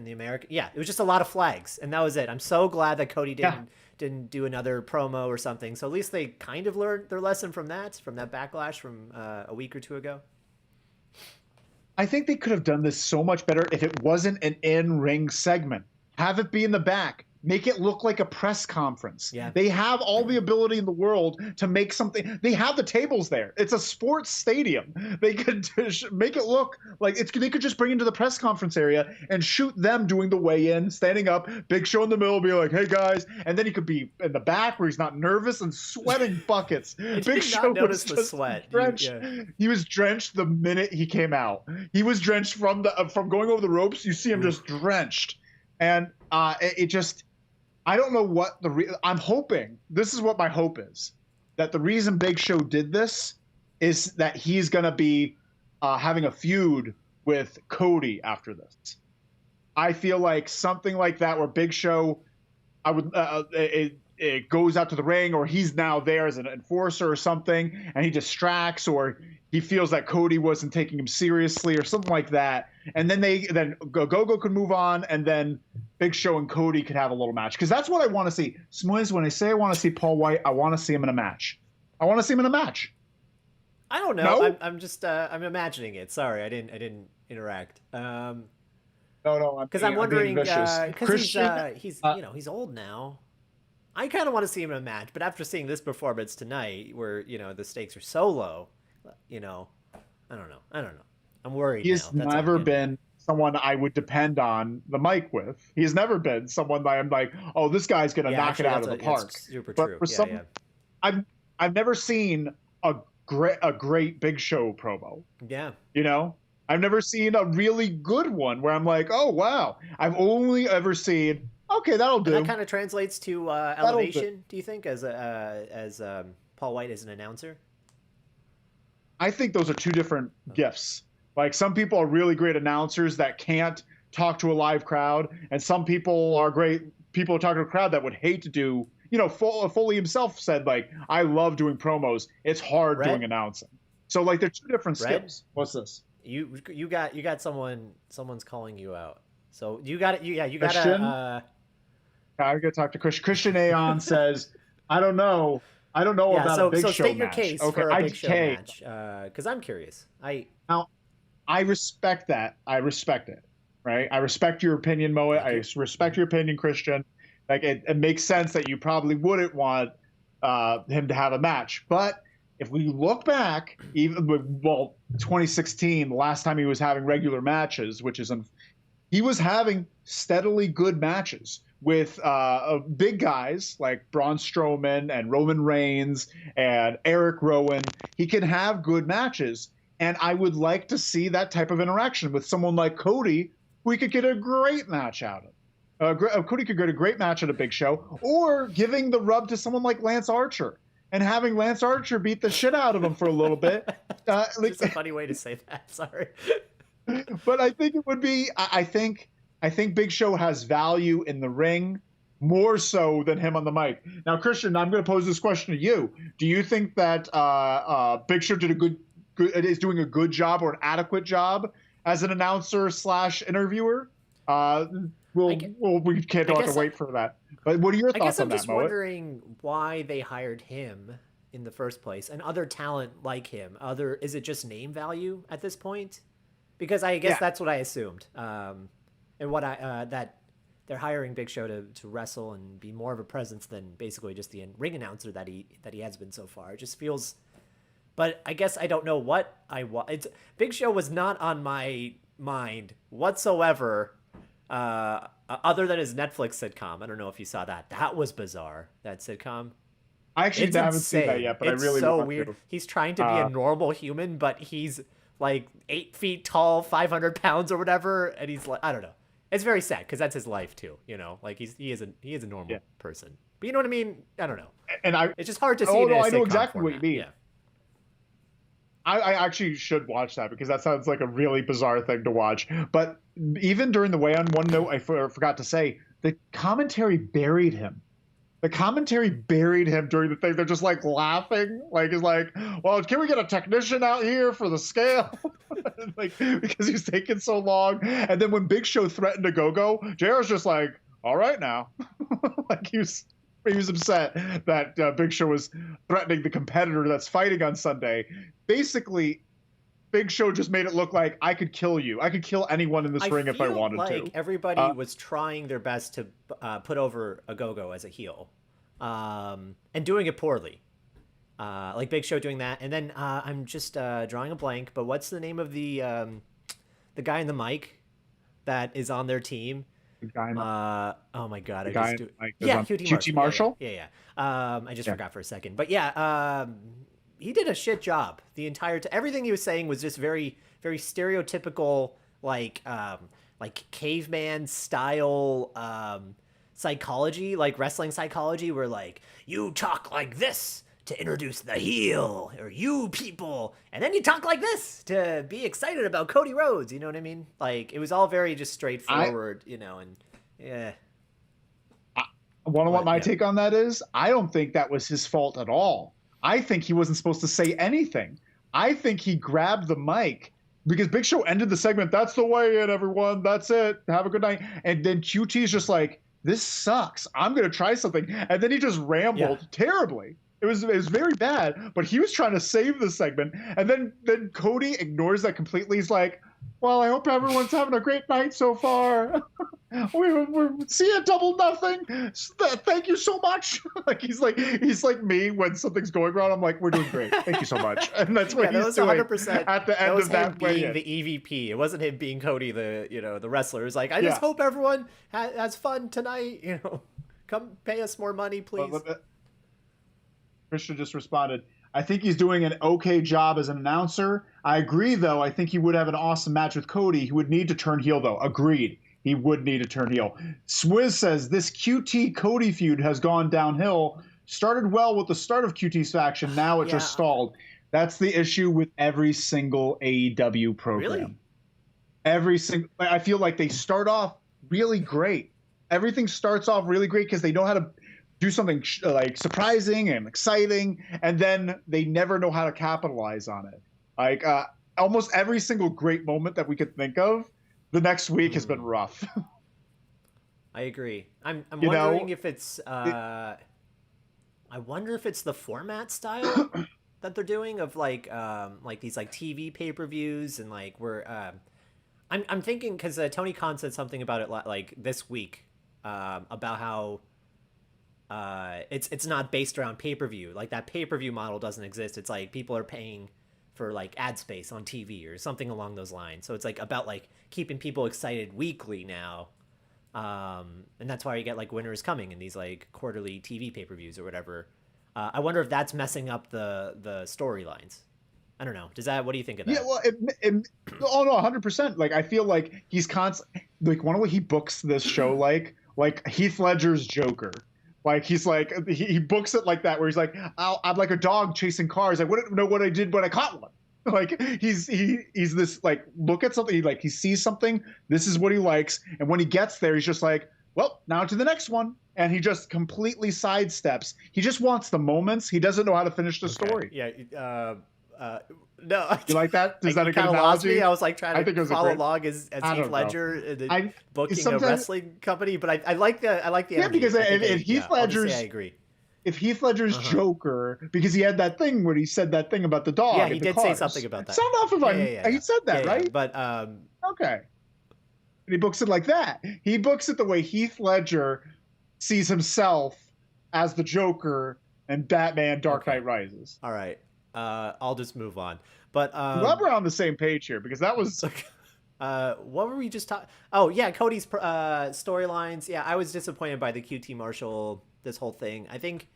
[SPEAKER 1] the American. Yeah, it was just a lot of flags, and that was it. I'm so glad that Cody didn't do another promo or something. So at least they kind of learned their lesson from that backlash from a week or two ago.
[SPEAKER 2] I think they could have done this so much better if it wasn't an in-ring segment. Have it be in the back. Make it look like a press conference.
[SPEAKER 1] Yeah.
[SPEAKER 2] They have all the ability in the world to make something. They have the tables there. It's a sports stadium. They could make it look like they could just bring into the press conference area and shoot them doing the weigh-in, standing up, Big Show in the middle, be like, "Hey guys," and then he could be in the back where he's not nervous and sweating buckets.
[SPEAKER 1] Big Show was just sweat.
[SPEAKER 2] Drenched. He was drenched the minute he came out. He was drenched from going over the ropes. You see him just drenched, and it just. I don't know what I'm hoping. This is what my hope is, that the reason Big Show did this is that he's going to be having a feud with Cody after this. I feel like something like that where Big Show, it goes out to the ring, or he's now there as an enforcer or something, and he distracts, or he feels that Cody wasn't taking him seriously or something like that. And then Go could move on, and then Big Show and Cody could have a little match. Because that's what I want to see. Smiz, when I say I want to see Paul White, I want to see him in a match. I want to see him in a match.
[SPEAKER 1] I don't know. No? I'm just I'm imagining it. Sorry, I didn't interact.
[SPEAKER 2] No,
[SPEAKER 1] because I'm wondering because he's old now. I kind of want to see him in a match, but after seeing this performance tonight, where the stakes are so low, I don't know. I'm worried.
[SPEAKER 2] He's never been someone I would depend on the mic with. He's never been someone that I'm like, oh, this guy's gonna knock it out of the park.
[SPEAKER 1] Super
[SPEAKER 2] but
[SPEAKER 1] true.
[SPEAKER 2] For I've never seen a great Big Show promo.
[SPEAKER 1] Yeah.
[SPEAKER 2] I've never seen a really good one where I'm like, oh wow. I've only ever seen, Okay, that'll do.
[SPEAKER 1] And that kind of translates to elevation, do you think, as Paul White is an announcer?
[SPEAKER 2] I think those are two different gifts. Like, some people are really great announcers that can't talk to a live crowd, and some people are great people who talk to a crowd that would hate to do. Foley himself said, like, I love doing promos. It's hard doing announcing. So, like, they're two different skills. What's this?
[SPEAKER 1] You got someone's calling you out. So you got it. You got
[SPEAKER 2] to. I got to talk to Christian. Christian Aon says, I don't know about a Big Show match. So
[SPEAKER 1] state your case for a Big Show match, because I'm curious.
[SPEAKER 2] Now, I respect that. I respect it. Right? I respect your opinion, Moa. I respect your opinion, Christian. Like, it makes sense that you probably wouldn't want him to have a match. But if we look back, 2016, the last time he was having regular matches, he was having steadily good matches with big guys like Braun Strowman and Roman Reigns and Eric Rowan. He can have good matches. And I would like to see that type of interaction with someone like Cody. We could get a great match out of. Cody could get a great match at a Big Show, or giving the rub to someone like Lance Archer and having Lance Archer beat the shit out of him for a little bit.
[SPEAKER 1] It's a funny way to say that. Sorry.
[SPEAKER 2] But I think it would be. I think Big Show has value in the ring more so than him on the mic. Now, Christian, I'm going to pose this question to you. Do you think that Big Show is doing a good job or an adequate job as an announcer / interviewer? We can't have to wait for that. But what are your thoughts on that, Mo?
[SPEAKER 1] I guess I'm just wondering why they hired him in the first place, and other talent like him. Is it just name value at this point? Because I guess that's what I assumed. And what that they're hiring Big Show to wrestle and be more of a presence than basically just the ring announcer that he has been so far. It just feels. But I guess I don't know what I want. Big Show was not on my mind whatsoever, other than his Netflix sitcom. I don't know if you saw that. That was bizarre, that sitcom.
[SPEAKER 2] I actually haven't seen that yet, but
[SPEAKER 1] it's
[SPEAKER 2] I really
[SPEAKER 1] so
[SPEAKER 2] want
[SPEAKER 1] weird.
[SPEAKER 2] to.
[SPEAKER 1] He's trying to be a normal human, but he's like 8 feet tall, 500 pounds or whatever, and he's like, I don't know. It's very sad because that's his life too. Like he is a normal person. But you know what I mean? I don't know.
[SPEAKER 2] And
[SPEAKER 1] it's just hard to see.
[SPEAKER 2] I know exactly what you mean.
[SPEAKER 1] Yeah.
[SPEAKER 2] I actually should watch that because that sounds like a really bizarre thing to watch. But even during the weigh-in, one note I forgot to say, the commentary buried him. The commentary buried him during the thing. They're just like laughing. Like, it's like, well, can we get a technician out here for the scale? Like, because he's taking so long. And then when Big Show threatened to go, JR's just like, all right now. Like, he was upset that Big Show was threatening the competitor that's fighting on Sunday. Basically, Big Show just made it look like I could kill you. I could kill anyone in this ring if I wanted to.
[SPEAKER 1] Everybody was trying their best to put over a Go-Go as a heel, and doing it poorly. Like Big Show doing that, and then I'm just drawing a blank. But what's the name of the guy in the mic that is on their team?
[SPEAKER 2] The guy in
[SPEAKER 1] oh my god!
[SPEAKER 2] QT Marshall.
[SPEAKER 1] Yeah. I just forgot for a second, but yeah. He did a shit job the entire time. Everything he was saying was just very, very stereotypical, like caveman style psychology, like wrestling psychology, where like you talk like this to introduce the heel, or you people, and then you talk like this to be excited about Cody Rhodes. You know what I mean? Like, it was all very just straightforward, and yeah.
[SPEAKER 2] Want to what my take on that is? I don't think that was his fault at all. I think he wasn't supposed to say anything. I think he grabbed the mic because Big Show ended the segment. That's the way in, everyone. That's it. Have a good night. And then QT's just like, this sucks. I'm going to try something. And then he just rambled terribly. It was very bad, but he was trying to save the segment. And then Cody ignores that completely. He's like, well, I hope everyone's having a great night so far. We're seeing Double Nothing. Thank you so much. Like he's like me when something's going wrong. I'm like, we're doing great. Thank you so much. And that's what he's doing 100%, at the end of that.
[SPEAKER 1] Being the EVP. It wasn't him being Cody, the wrestler. It was like, I just hope everyone has fun tonight. Come pay us more money, please.
[SPEAKER 2] Christian just responded, I think he's doing an okay job as an announcer. I agree, though. I think he would have an awesome match with Cody. He would need to turn heel, though. Agreed. he would need to turn heel. Swizz says this QT Cody feud has gone downhill. Started well with the start of QT's faction. Now it just stalled. That's the issue with every single AEW program.
[SPEAKER 1] Really?
[SPEAKER 2] Every single. I feel like they start off really great. Everything starts off really great because they know how to do something like surprising and exciting, and then they never know how to capitalize on it. Like almost every single great moment that we could think of, the next week has been rough.
[SPEAKER 1] I agree. I'm wondering if it's I wonder if it's the format style that they're doing of like these like TV pay-per-views, and like we're I'm thinking because Tony Khan said something about it like this week about how it's not based around pay-per-view. Like that pay-per-view model doesn't exist. It's like people are paying for like ad space on TV or something along those lines. So it's like about like keeping people excited weekly now. And that's why you get like Winter is Coming and these like quarterly TV pay-per-views or whatever. I wonder if that's messing up the storylines. I don't know. What do you think of that?
[SPEAKER 2] Yeah, well, oh no, 100%. Like I feel like he's constant. Like one way he books this show, like Heath Ledger's Joker. Like he's like he books it like that, where he's like, I'm like a dog chasing cars. I wouldn't know what I did when I caught one. Like he's this like look at something, he sees something. This is what he likes, and when he gets there, he's just like, well, now to the next one, and he just completely sidesteps. He just wants the moments. He doesn't know how to finish the story.
[SPEAKER 1] Yeah. No,
[SPEAKER 2] you like that? Does that a good
[SPEAKER 1] analogy? Me. I was like trying to follow along as Heath Ledger booking a wrestling company, but I like the
[SPEAKER 2] yeah, because if Heath Ledger's,
[SPEAKER 1] I agree.
[SPEAKER 2] If Heath Ledger's Joker, because he had that thing where he said that thing about the dog.
[SPEAKER 1] Yeah, he did say something about that.
[SPEAKER 2] Sound off if he said that, right?
[SPEAKER 1] But
[SPEAKER 2] okay. And he books it like that. He books it the way Heath Ledger sees himself as the Joker and Batman Dark Knight Rises.
[SPEAKER 1] All right. I'll just move on. But
[SPEAKER 2] glad we're on the same page here, because that was
[SPEAKER 1] what were we just talking? Oh yeah, Cody's storylines. Yeah, I was disappointed by the QT Marshall, this whole thing. I think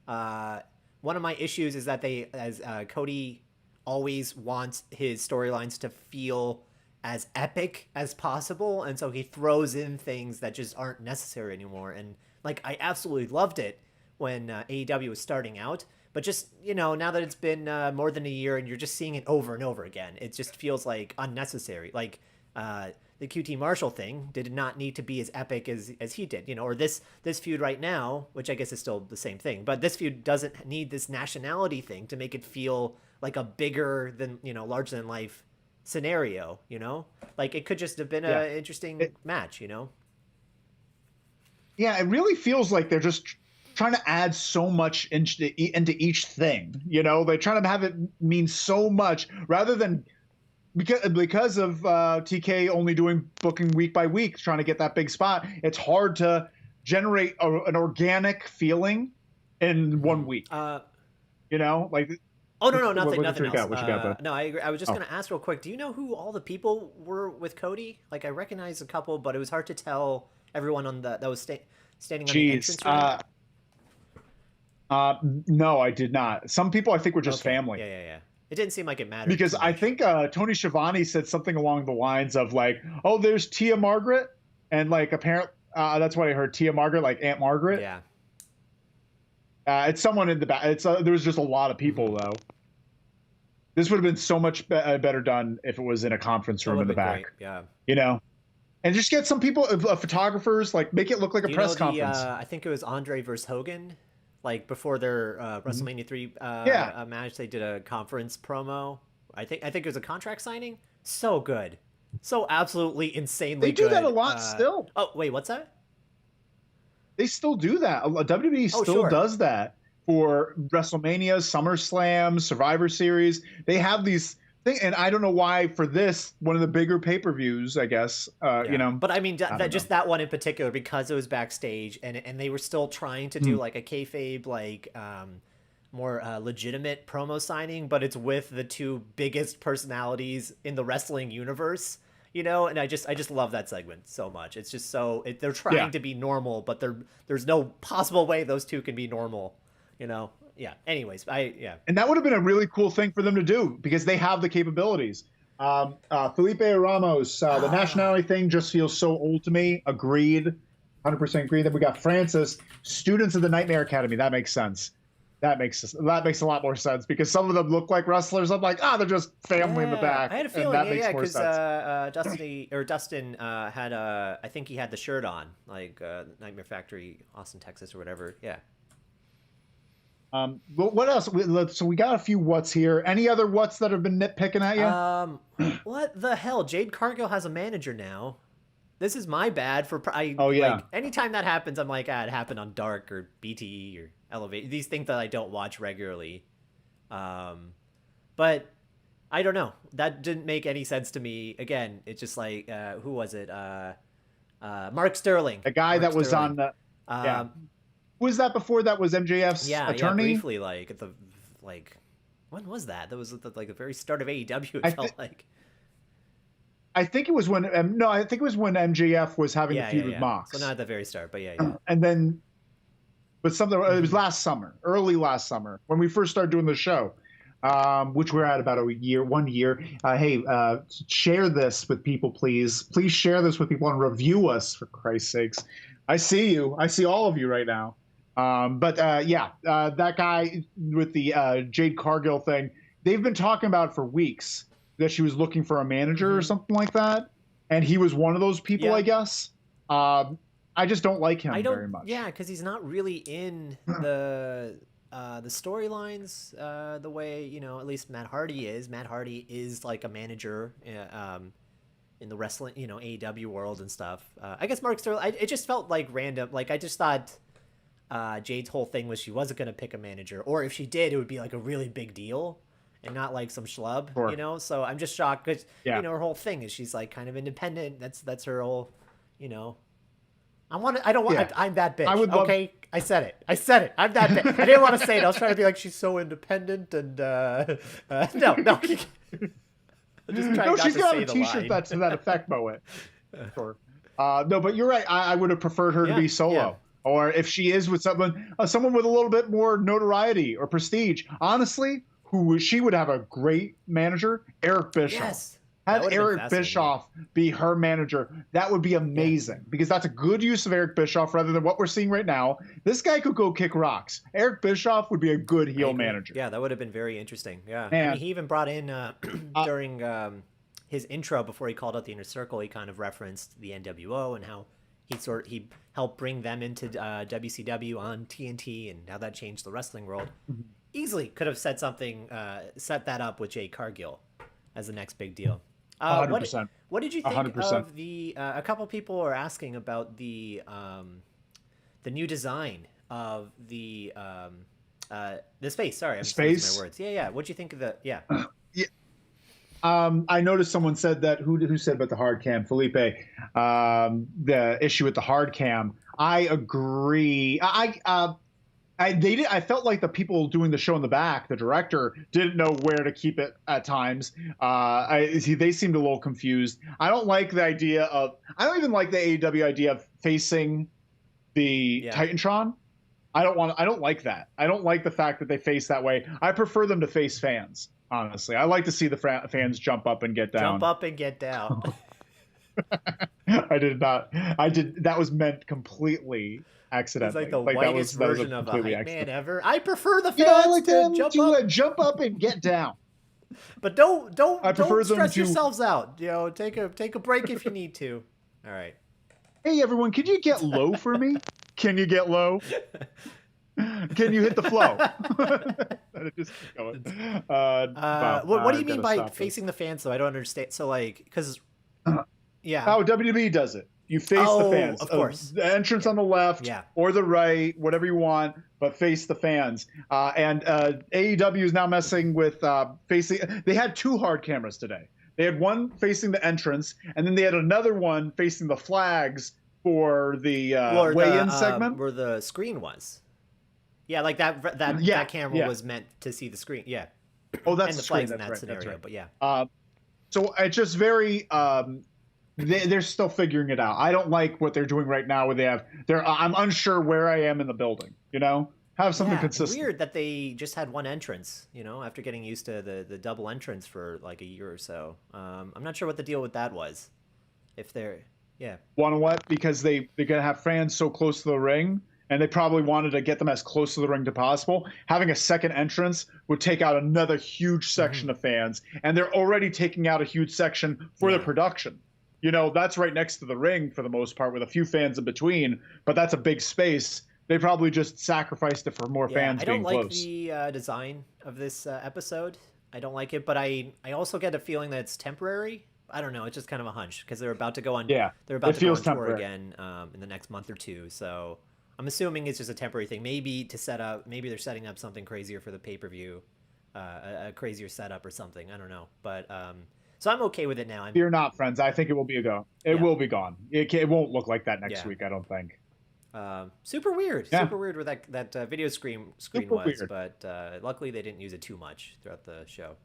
[SPEAKER 1] one of my issues is that Cody always wants his storylines to feel as epic as possible, and so he throws in things that just aren't necessary anymore. And like I absolutely loved it when AEW was starting out. But just, now that it's been more than a year and you're just seeing it over and over again, it just feels like unnecessary. Like the QT Marshall thing did not need to be as epic as he did, or this feud right now, which I guess is still the same thing. But this feud doesn't need this nationality thing to make it feel like a bigger than, larger than life scenario, Like it could just have been an interesting match,
[SPEAKER 2] Yeah, it really feels like they're just trying to add so much into each thing. They're trying to have it mean so much rather than because of TK only doing booking week by week, trying to get that big spot. It's hard to generate an organic feeling in 1 week. Like.
[SPEAKER 1] Oh no, nothing else. No, I agree. I was just going to ask real quick. Do you know who all the people were with Cody? Like I recognize a couple, but it was hard to tell everyone on that was standing on the entrance ramp.
[SPEAKER 2] No, I did not. Some people I think were just family.
[SPEAKER 1] Yeah. It didn't seem like it mattered.
[SPEAKER 2] Because I think Tony Schiavone said something along the lines of like, "Oh, there's Tia Margaret," and like apparently that's what I heard. Tia Margaret, like Aunt Margaret.
[SPEAKER 1] Yeah.
[SPEAKER 2] It's someone in the back. There was just a lot of people though. This would have been so much better done if it was in a conference room in the back.
[SPEAKER 1] Great. Yeah.
[SPEAKER 2] And just get some people, photographers, like make it look like a press conference.
[SPEAKER 1] I think it was Andre versus Hogan. Like before their WrestleMania 3 match, they did a conference promo. I think it was a contract signing. So good, so absolutely insanely good.
[SPEAKER 2] They do that a lot still.
[SPEAKER 1] Oh wait, what's that?
[SPEAKER 2] They still do that. WWE still does that for WrestleMania, SummerSlam, Survivor Series. They have these things, and I don't know why for this one of the bigger pay-per-views, I guess.
[SPEAKER 1] But I mean, that one in particular, because it was backstage, and they were still trying to do like a kayfabe, like more legitimate promo signing, but it's with the two biggest personalities in the wrestling universe. And I just love that segment so much. It's just they're trying to be normal, but there's no possible way those two can be normal. Yeah. Anyways,
[SPEAKER 2] and that would have been a really cool thing for them to do because they have the capabilities. Felipe Ramos, the nationality thing just feels so old to me. Agreed. 100% agree. Then we got Francis, students of the Nightmare Academy. That makes sense. That makes a lot more sense because some of them look like wrestlers. I'm like, they're just family in the back.
[SPEAKER 1] I had a feeling, because Dustin had I think he had the shirt on, like Nightmare Factory, Austin, Texas, or whatever. Yeah.
[SPEAKER 2] But what else? So we got a few what's here. Any other what's that have been nitpicking at you?
[SPEAKER 1] What the hell? Jade Cargill has a manager now. This is my bad for.
[SPEAKER 2] Like,
[SPEAKER 1] anytime that happens, I'm like, it happened on Dark or BTE or Elevate. These things that I don't watch regularly. But I don't know. That didn't make any sense to me. Again, it's just like, who was it? Mark Sterling.
[SPEAKER 2] The guy that was on the. Who was that before? That was MJF's attorney.
[SPEAKER 1] Yeah, briefly, when was that? That was at the very start of AEW. It felt like.
[SPEAKER 2] I think it was when I think it was when MJF was having a feud with Mox.
[SPEAKER 1] So not at the very start, but yeah.
[SPEAKER 2] And then, but something it was early last summer when we first started doing the show, which we're at about 1 year. Hey, share this with people, please. Please share this with people and review us for Christ's sakes. I see you. I see all of you right now. That guy with the Jade Cargill thing, they've been talking about it for weeks. That she was looking for a manager or something like that, and he was one of those people, I guess. I just don't like him very much.
[SPEAKER 1] Yeah, because he's not really in the storylines the way at least Matt Hardy is. Matt Hardy is like a manager in the wrestling, AEW world and stuff. I guess Mark Sterling. It just felt like random. Like I just thought Jade's whole thing was she wasn't going to pick a manager, or if she did, it would be like a really big deal. And not like some schlub,
[SPEAKER 2] sure.
[SPEAKER 1] So I'm just shocked because her whole thing is she's like kind of independent. That's her whole, I'm that bitch. Okay, I said it. I'm that bitch. I didn't want to say it. I was trying to be like she's so independent and no.
[SPEAKER 2] She's got a T-shirt that's to that effect, Moet. Sure. No, but you're right. I would have preferred her to be solo. Yeah. Or if she is with someone with a little bit more notoriety or prestige, honestly. She would have a great manager, Eric Bischoff.
[SPEAKER 1] Yes,
[SPEAKER 2] have Eric Bischoff be her manager. That would be amazing because that's a good use of Eric Bischoff rather than what we're seeing right now. This guy could go kick rocks. Eric Bischoff would be a good heel manager.
[SPEAKER 1] Yeah, that would have been very interesting. Yeah, he even brought in during his intro before he called out the Inner Circle. He kind of referenced the NWO and how he helped bring them into WCW on TNT and how that changed the wrestling world. Mm-hmm. Easily could have said set that up with Jade Cargill as the next big deal.
[SPEAKER 2] 100%.
[SPEAKER 1] What did you think 100%. Of the? A couple people are asking about the new design of the space. Sorry, I'm just losing my words. Yeah. What do you think of the? Yeah.
[SPEAKER 2] I noticed someone said that. Who said about the hard cam? Felipe. The issue with the hard cam. I agree. I felt like the people doing the show in the back, the director, didn't know where to keep it at times. They seemed a little confused. I don't like the idea of. I don't even like the AEW idea of facing the Titantron. I don't like that. I don't like the fact that they face that way. I prefer them to face fans. Honestly, I like to see the fans jump up and get down.
[SPEAKER 1] Jump up and get down.
[SPEAKER 2] I did not. That was meant completely. Accidentally.
[SPEAKER 1] It's like the whitest version of a hype man ever. I prefer the fans
[SPEAKER 2] to jump up and get down.
[SPEAKER 1] But don't stress yourselves out. Take a break if you need to. All right.
[SPEAKER 2] Hey everyone, can you get low for me? Can you get low? Can you hit the flow? Just going.
[SPEAKER 1] What do you mean by facing the fans? Though I don't understand. So because how
[SPEAKER 2] WWE does it. You face the fans.
[SPEAKER 1] Of course.
[SPEAKER 2] The entrance on the left or the right, whatever you want, but face the fans. And AEW is now messing with facing. They had two hard cameras today. They had one facing the entrance, and then they had another one facing the flags for the weigh-in segment.
[SPEAKER 1] Where the screen was. Yeah, like that camera was meant to see the screen. Yeah.
[SPEAKER 2] Oh, that's
[SPEAKER 1] and the
[SPEAKER 2] screen.
[SPEAKER 1] flags in that
[SPEAKER 2] right,
[SPEAKER 1] scenario,
[SPEAKER 2] right.
[SPEAKER 1] But yeah.
[SPEAKER 2] So it's just very. They're still figuring it out. I don't like what they're doing right now. I'm unsure where I am in the building. Have something consistent.
[SPEAKER 1] Weird that they just had one entrance, after getting used to the double entrance for like a year or so. I'm not sure what the deal with that was. If they're, yeah.
[SPEAKER 2] Want to what? Because they're going to have fans so close to the ring, and they probably wanted to get them as close to the ring to possible. Having a second entrance would take out another huge section of fans, and they're already taking out a huge section for the production. That's right next to the ring for the most part with a few fans in between, but that's a big space. They probably just sacrificed it for more fans being close.
[SPEAKER 1] I don't like the design of this episode. I don't like it, but I also get a feeling that it's temporary. I don't know. It's just kind of a hunch because they're about to go on. Yeah, they're about to go on tour again in the next month or two. So I'm assuming it's just a temporary thing. Maybe they're setting up something crazier for the pay-per-view, a crazier setup or something. I don't know, but so I'm okay with it now.
[SPEAKER 2] Fear not, friends. I think it will be a go. It will be gone. It won't look like that next week. I don't think.
[SPEAKER 1] Super weird. Super weird where that video screen super was, weird. But luckily they didn't use it too much throughout the show.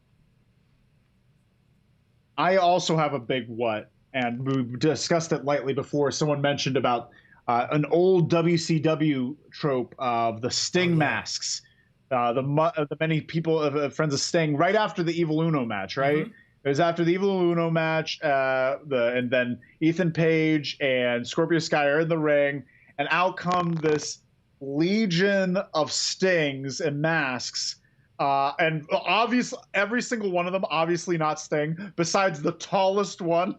[SPEAKER 2] I also have a big what, and we discussed it lightly before. Someone mentioned about an old WCW trope of the Sting masks. The many people, friends of Sting, right after the Evil Uno match, right? It was after the Evil Uno match, and then Ethan Page and Scorpio Sky are in the ring, and out come this legion of Stings and masks. And obviously, every single one of them, obviously not Sting, besides the tallest one.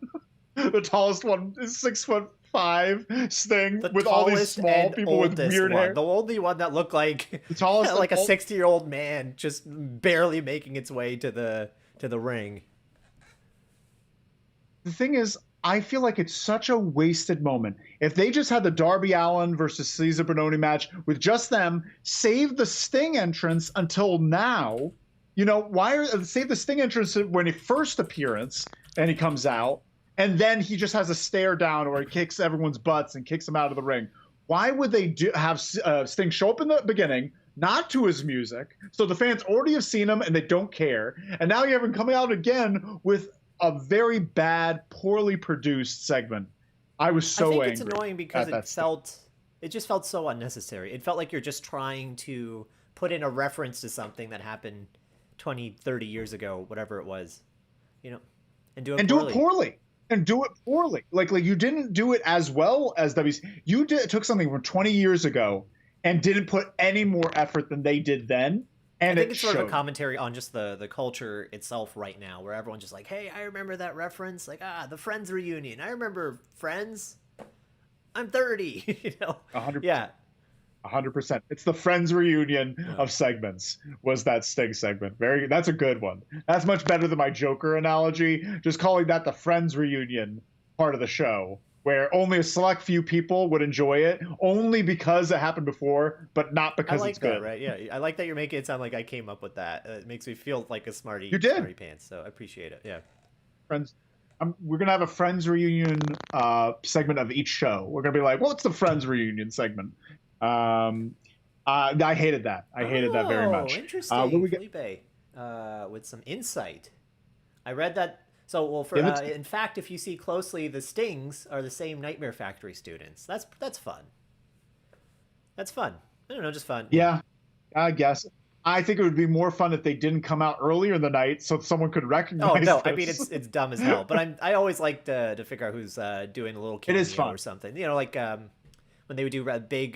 [SPEAKER 2] The tallest one is 6'5" Sting, with all these small people with weird hair.
[SPEAKER 1] The only one that looked like the tallest, like a 60-year-old man, just barely making its way to the ring.
[SPEAKER 2] The thing is, I feel like it's such a wasted moment. If they just had the Darby Allin versus Cesar Bononi match with just them, save the Sting entrance until now. Save the Sting entrance when he first appearance and he comes out, and then he just has a stare down where he kicks everyone's butts and kicks them out of the ring. Why would they have Sting show up in the beginning, not to his music, so the fans already have seen him and they don't care, and now you have him coming out again with a very bad, poorly produced segment. I was so angry.
[SPEAKER 1] I think it's annoying because it just felt so unnecessary. It felt like you're just trying to put in a reference to something that happened 20, 30 years ago, whatever it was, and do it poorly. Like you didn't do it as well as WC. You took something from 20 years ago and didn't put any more effort than they did then. And I think it's sort of a commentary on just the culture itself right now, where everyone's just like, hey, I remember that reference. Like, the Friends reunion. I remember Friends. I'm 30.
[SPEAKER 2] 100%.
[SPEAKER 1] Yeah.
[SPEAKER 2] 100%. It's the Friends reunion of segments was that Sting segment. That's a good one. That's much better than my Joker analogy. Just calling that the Friends reunion part of the show, where only a select few people would enjoy it, only because it happened before, but not because it's good.
[SPEAKER 1] Right? Yeah, I like that you're making it sound like I came up with that. It makes me feel like a smarty.
[SPEAKER 2] You did.
[SPEAKER 1] Smarty pants, so I appreciate it. Yeah.
[SPEAKER 2] Friends, we're gonna have a Friends reunion segment of each show. We're gonna be like, what's the Friends reunion segment? I hated that. I hated that very much.
[SPEAKER 1] Interesting, Felipe, with some insight. I read that. So, in fact, if you see closely, the Stings are the same Nightmare Factory students. That's fun. That's fun. I don't know, just fun.
[SPEAKER 2] Yeah, I guess. I think it would be more fun if they didn't come out earlier in the night, so someone could recognize.
[SPEAKER 1] Oh no,
[SPEAKER 2] this.
[SPEAKER 1] I mean it's dumb as hell. But I always like to figure out who's doing a little cameo or something. Like when they would do big.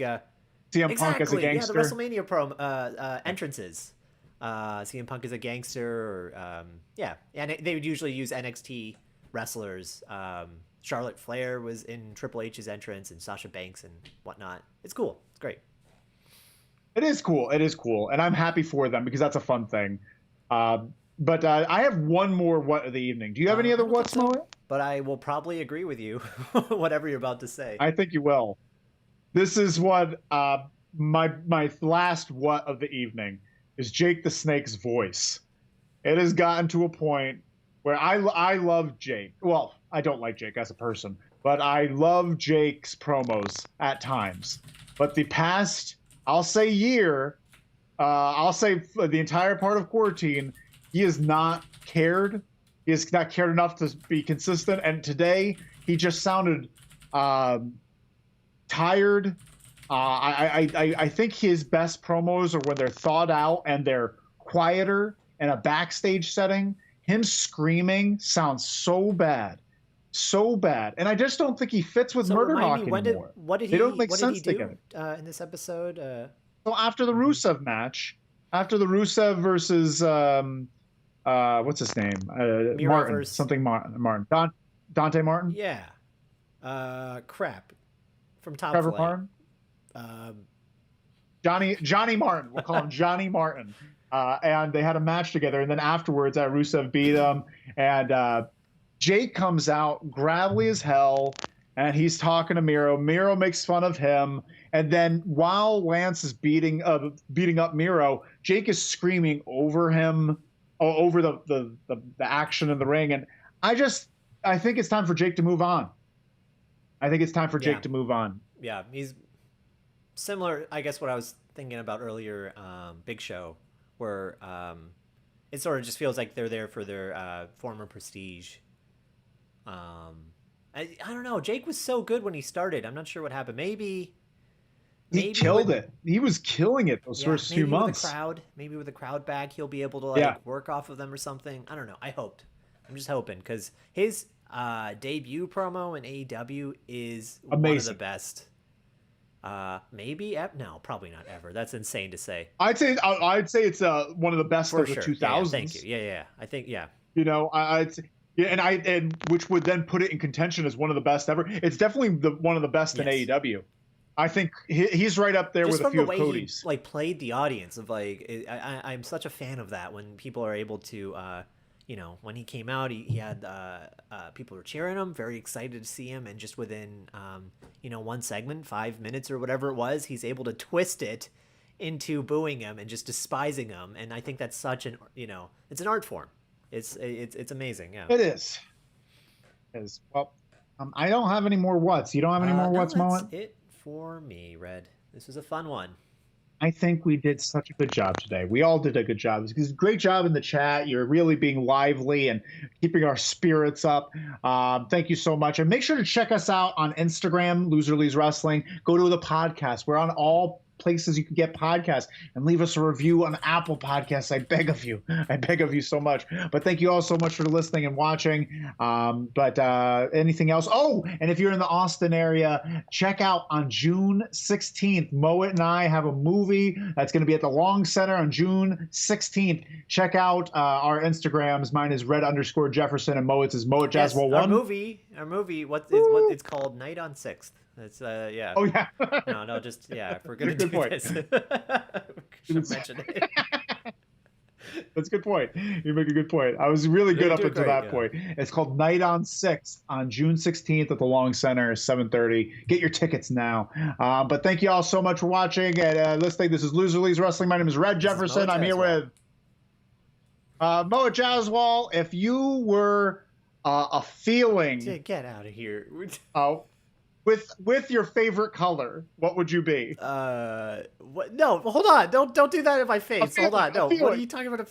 [SPEAKER 2] CM Punk as a gangster.
[SPEAKER 1] Yeah, the WrestleMania entrances. CM Punk is a gangster, or and they would usually use NXT wrestlers. Charlotte Flair was in Triple H's entrance, and Sasha Banks and whatnot. It's cool. It's great.
[SPEAKER 2] It is cool. It is cool, and I'm happy for them because that's a fun thing. But I have one more what of the evening. Do you have any other what's more?
[SPEAKER 1] But I will probably agree with you, whatever you're about to say.
[SPEAKER 2] I think you will. This is what my last what of the evening is. Jake the Snake's voice. It has gotten to a point where I love Jake. Well, I don't like Jake as a person, but I love Jake's promos at times. But the past, I'll say year, I'll say the entire part of quarantine, he has not cared. He has not cared enough to be consistent. And today he just sounded tired I think his best promos are when they're thought out and they're quieter in a backstage setting. Him screaming sounds so bad, and I just don't think he fits with Murder Hawk anymore. They don't make sense together.
[SPEAKER 1] In this episode?
[SPEAKER 2] So after the Rusev match, after the Rusev versus what's his name? Martin, something Martin. Dante Martin?
[SPEAKER 1] Yeah. Crap. From Top
[SPEAKER 2] Trevor
[SPEAKER 1] Flight.
[SPEAKER 2] Martin? Johnny Martin. We'll call him Johnny Martin. And they had a match together. And then afterwards, Rusev beat him. And Jake comes out, gravelly as hell, and he's talking to Miro. Miro makes fun of him. And then while Lance is beating up Miro, Jake is screaming over him, over the action in the ring. And I think it's time for Jake to move on.
[SPEAKER 1] Yeah, he's similar, I guess, what I was thinking about earlier, Big Show, where it sort of just feels like they're there for their former prestige. I don't know. Jake was so good when he started. I'm not sure what happened. Maybe
[SPEAKER 2] he killed it. He was killing it those first few months.
[SPEAKER 1] Maybe with the crowd back, he'll be able to work off of them or something. I don't know. I'm just hoping, because his debut promo in AEW is amazing. One of the best. No, probably not ever. That's insane to say.
[SPEAKER 2] I'd say it's one of the best of the 2000s.
[SPEAKER 1] Yeah, thank you. Yeah. I think
[SPEAKER 2] I'd say, and which would then put it in contention as one of the best ever. It's definitely one of the best in AEW. I think he's right up there with a few of Cody's.
[SPEAKER 1] He, played the audience of I'm such a fan of that, when people are able to when he came out, he had people were cheering him, very excited to see him, and just within one segment, 5 minutes or whatever it was, he's able to twist it into booing him and just despising him. And I think that's such an it's an art form. It's amazing. Yeah,
[SPEAKER 2] it is. Well, I don't have any more whats. You don't have any more whats, Mullet?
[SPEAKER 1] That's it for me, Red. This was a fun one.
[SPEAKER 2] I think we did such a good job today. We all did a good job. It was a great job in the chat. You're really being lively and keeping our spirits up. Thank you so much. And make sure to check us out on Instagram, Loser Leaves Wrestling. Go to the podcast. We're on all places you can get podcasts, and leave us a review on Apple Podcasts. I beg of you so much. But thank you all so much for listening and watching. But anything else? Oh, and if you're in the Austin area, check out on June 16th. Moet and I have a movie that's going to be at the Long Center on June 16th. Check out our Instagrams. Mine is red_Jefferson, and Moet's is Moet Jaswell 1.
[SPEAKER 1] Our movie. What it's called? Night on 6th. It's yeah.
[SPEAKER 2] Oh yeah.
[SPEAKER 1] no, just if we're gonna do this, we should mention it.
[SPEAKER 2] That's a good point. You make a good point. I was really good up until that point. It's called Night on 6th on June 16th at the Long Center, 7:30. Get your tickets now. But thank you all so much for watching and listening. This is Loser Leagues Wrestling. My name is Red Jefferson. I'm here with Moet Jaswell. If you were a feeling,
[SPEAKER 1] get out of here.
[SPEAKER 2] With your favorite color, what would you be?
[SPEAKER 1] What? No, hold on. Don't do that in my face. Hold on. No, what are you talking about?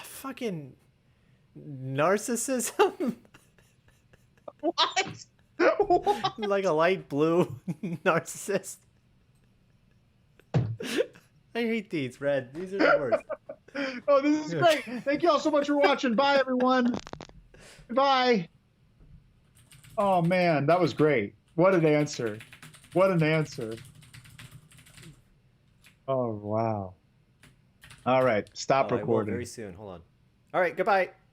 [SPEAKER 1] Fucking narcissism.
[SPEAKER 2] What?
[SPEAKER 1] Like a light blue narcissist. I hate these, Red. These are the worst.
[SPEAKER 2] Oh, this is great. Thank you all so much for watching. Bye, everyone. Bye. Oh, man, that was great. What an answer. Oh, wow. All right, stop recording.
[SPEAKER 1] I will very soon. Hold on. All right, goodbye.